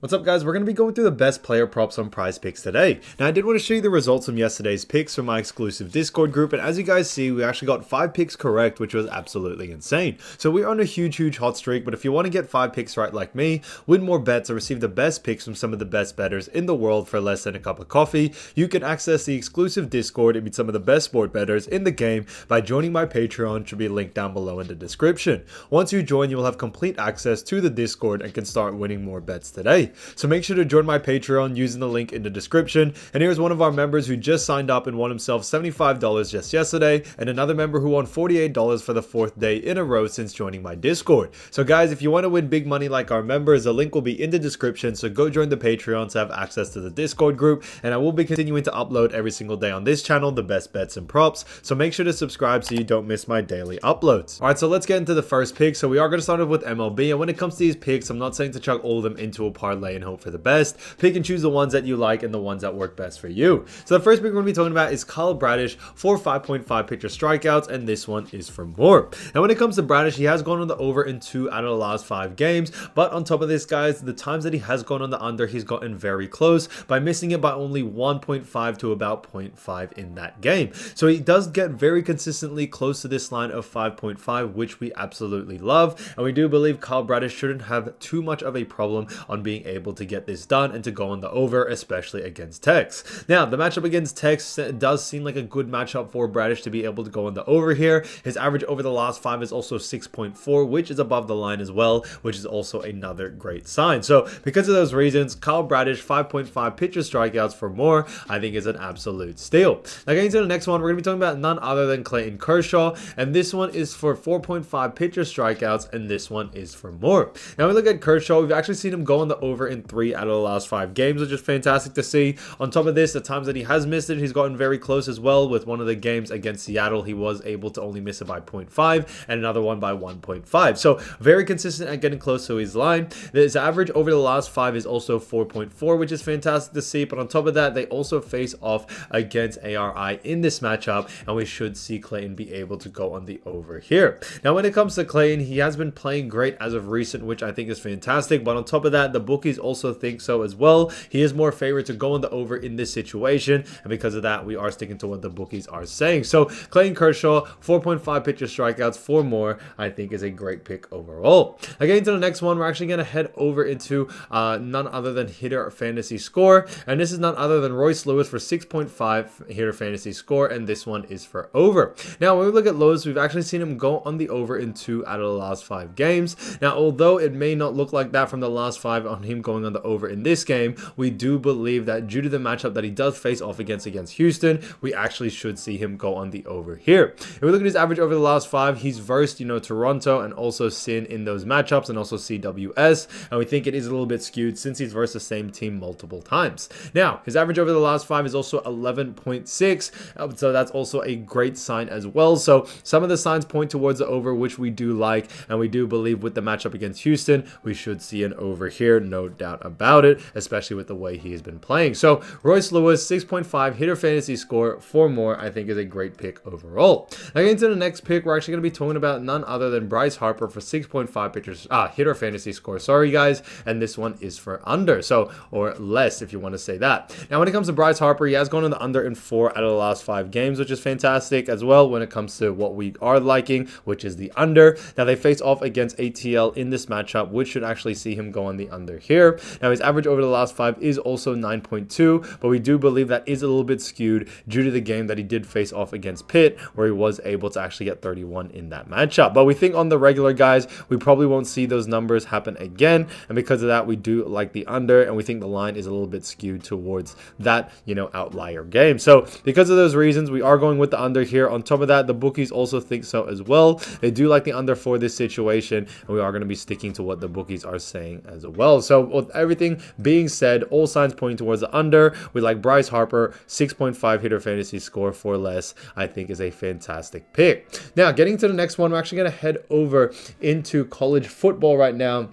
What's up, guys? We're going to be going through the best player props on PrizePicks today. Now, I did want to show you the results from yesterday's picks from my exclusive Discord group, and as you guys see, we actually got 5 picks correct, which was absolutely insane. So we're on a huge hot streak, but if you want to get 5 picks right like me, win more bets, or receive the best picks from some of the best bettors in the world for less than a cup of coffee, you can access the exclusive Discord and meet some of the best sport bettors in the game by joining my Patreon, which will be linked down below in the description. Once you join, you will have complete access to the Discord and can start winning more bets today. So make sure to join my Patreon using the link in the description. And here's one of our members who just signed up and won himself $75 just yesterday, and another member who won $48 for the 4th day in a row since joining my Discord. So guys, if you want to win big money like our members, the link will be in the description, so go join the Patreon to have access to the Discord group, and I will be continuing to upload every single day on this channel the best bets and props, so make sure to subscribe so you don't miss my daily uploads. Alright, so let's get into the first pick. So we are going to start off with MLB, and when it comes to these picks, I'm not saying to chuck all of them into a parlay and hope for the best. Pick and choose the ones that you like and the ones that work best for you. So the first pick we're going to be talking about is Kyle Bradish for 5.5 pitcher strikeouts, and this one is for more. Now when it comes to Bradish, he has gone on the over in 2 out of the last 5 games, but on top of this, guys, the times that he has gone on the under, he's gotten very close by missing it by only 1.5 to about 0.5 in that game. So he does get very consistently close to this line of 5.5, which we absolutely love, and we do believe Kyle Bradish shouldn't have too much of a problem on being able to get this done and to go on the over, especially against Tex. Now, the matchup against Tex does seem like a good matchup for Bradish to be able to go on the over here. His average over the last 5 is also 6.4, which is above the line as well, which is also another great sign. So, because of those reasons, Kyle Bradish 5.5 pitcher strikeouts for more, I think is an absolute steal. Now, getting to the next one, we're going to be talking about none other than Clayton Kershaw, and this one is for 4.5 pitcher strikeouts, and this one is for more. Now, we look at Kershaw, we've actually seen him go on the over in 3 out of the last 5 games, which is fantastic to see. On top of this, the times that he has missed it, he's gotten very close as well. With one of the games against Seattle, he was able to only miss it by 0.5 and another one by 1.5. So very consistent at getting close to his line. His average over the last 5 is also 4.4, which is fantastic to see. But on top of that, they also face off against ARI in this matchup, and we should see Clayton be able to go on the over here. Now, when it comes to Clayton, he has been playing great as of recent, which I think is fantastic. But on top of that, the bookies also think so as well. He is more favored to go on the over in this situation, and because of that, we are sticking to what the bookies are saying. So Clayton Kershaw, 4.5 pitcher strikeouts for more, I think is a great pick overall. Now, getting to the next one, we're actually going to head over into none other than hitter fantasy score, and this is none other than Royce Lewis for 6.5 hitter fantasy score, and this one is for over. Now, when we look at Lewis, we've actually seen him go on the over in 2 out of the last 5 games. Now, although it may not look like that from the last 5 on him going on the over in this game, we do believe that due to the matchup that he does face off against Houston, we actually should see him go on the over here. If we look at his average over the last 5, he's versed, Toronto and also Sin in those matchups, and also CWS, and we think it is a little bit skewed since he's versed the same team multiple times. Now, his average over the last 5 is also 11.6, so that's also a great sign as well. So some of the signs point towards the over, which we do like, and we do believe with the matchup against Houston, we should see an over here, no doubt about it, especially with the way he has been playing. So Royce Lewis, 6.5 hitter fantasy score for more, I think is a great pick overall. Now, getting to the next pick, we're actually going to be talking about none other than Bryce Harper for 6.5 hitter fantasy score. Sorry, guys, and this one is for under, so or less if you want to say that. Now, when it comes to Bryce Harper, he has gone on the under in 4 out of the last 5 games, which is fantastic as well when it comes to what we are liking, which is the under. Now, they face off against ATL in this matchup, which should actually see him go on the under here. Now, his average over the last 5 is also 9.2, but we do believe that is a little bit skewed due to the game that he did face off against Pitt, where he was able to actually get 31 in that matchup. But we think on the regular, guys, we probably won't see those numbers happen again, and because of that, we do like the under, and we think the line is a little bit skewed towards that, outlier game. So because of those reasons, we are going with the under here. On top of that, the bookies also think so as well. They do like the under for this situation, and we are going to be sticking to what the bookies are saying as well. So with everything being said, all signs pointing towards the under. We like Bryce Harper, 6.5 hitter fantasy score for less, I think is a fantastic pick. Now, getting to the next one, we're actually going to head over into college football right now.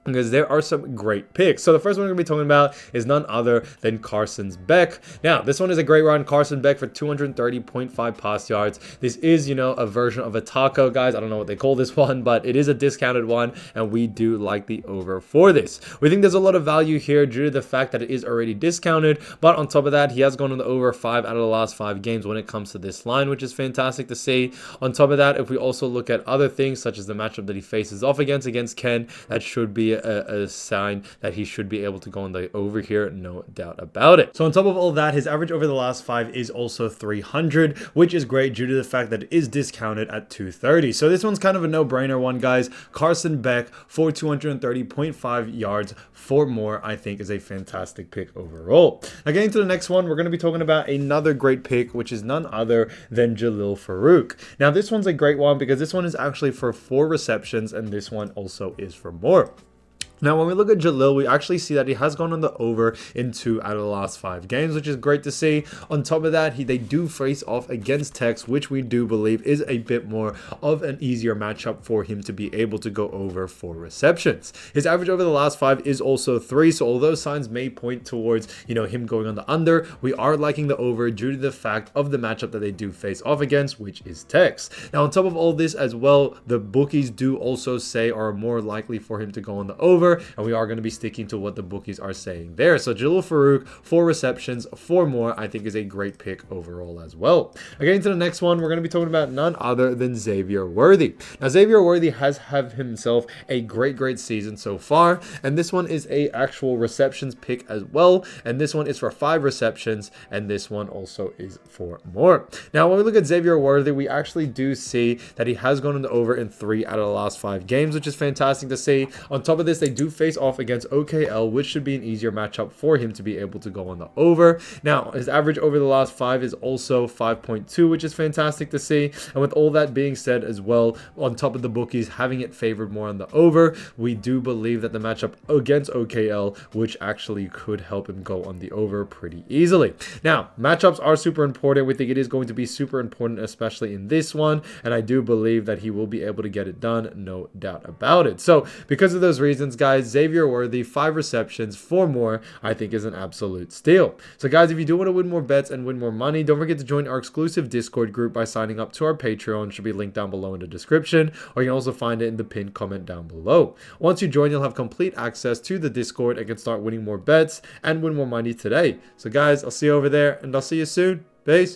because there are some great picks. So the first one we're going to be talking about is none other than Carson Beck. Now, this one is a great run. Carson Beck for 230.5 pass yards. This is, a version of a taco, guys. I don't know what they call this one, but it is a discounted one, and we do like the over for this. We think there's a lot of value here due to the fact that it is already discounted, but on top of that, he has gone on the over 5 out of the last 5 games when it comes to this line, which is fantastic to see. On top of that, if we also look at other things, such as the matchup that he faces off against Ken, that should be a sign that he should be able to go on the over here, no doubt about it. So on top of all that, his average over the last 5 is also 300, which is great due to the fact that it is discounted at 230. So this one's kind of a no-brainer one, guys. Carson Beck for 230.5 yards for more, I think, is a fantastic pick overall. Now getting to the next one, we're going to be talking about another great pick, which is none other than Jalil Farouk. Now this one's a great one because this one is actually for 4 receptions, and this one also is for more. Now, when we look at Jalil, we actually see that he has gone on the over in 2 out of the last 5 games, which is great to see. On top of that, they do face off against Tex, which we do believe is a bit more of an easier matchup for him to be able to go over 4 receptions. His average over the last 5 is also 3, so although signs may point towards, him going on the under, we are liking the over due to the fact of the matchup that they do face off against, which is Tex. Now, on top of all this as well, the bookies do also say are more likely for him to go on the over, and we are going to be sticking to what the bookies are saying there. So Jalil Farouk, 4 receptions, 4 more, I think is a great pick overall as well. Getting to the next one, we're going to be talking about none other than Xavier Worthy. Now Xavier Worthy has had himself a great season so far, and this one is a actual receptions pick as well, and this one is for 5 receptions, and this one also is for more. Now when we look at Xavier Worthy, we actually do see that he has gone on the over in 3 out of the last 5 games, which is fantastic to see. On top of this, they do face off against OKL, which should be an easier matchup for him to be able to go on the over. Now, his average over the last 5 is also 5.2, which is fantastic to see. And with all that being said as well, on top of the bookies having it favored more on the over, we do believe that the matchup against OKL, which actually could help him go on the over pretty easily. Now, matchups are super important. We think it is going to be super important, especially in this one. And I do believe that he will be able to get it done, no doubt about it. So, because of those reasons, guys, Xavier Worthy, 5 receptions, 4 more, I think is an absolute steal. So guys, if you do want to win more bets and win more money, don't forget to join our exclusive Discord group by signing up to our Patreon. It should be linked down below in the description, or you can also find it in the pinned comment down below. Once you join, you'll have complete access to the Discord and can start winning more bets and win more money today. So guys, I'll see you over there, and I'll see you soon. Peace.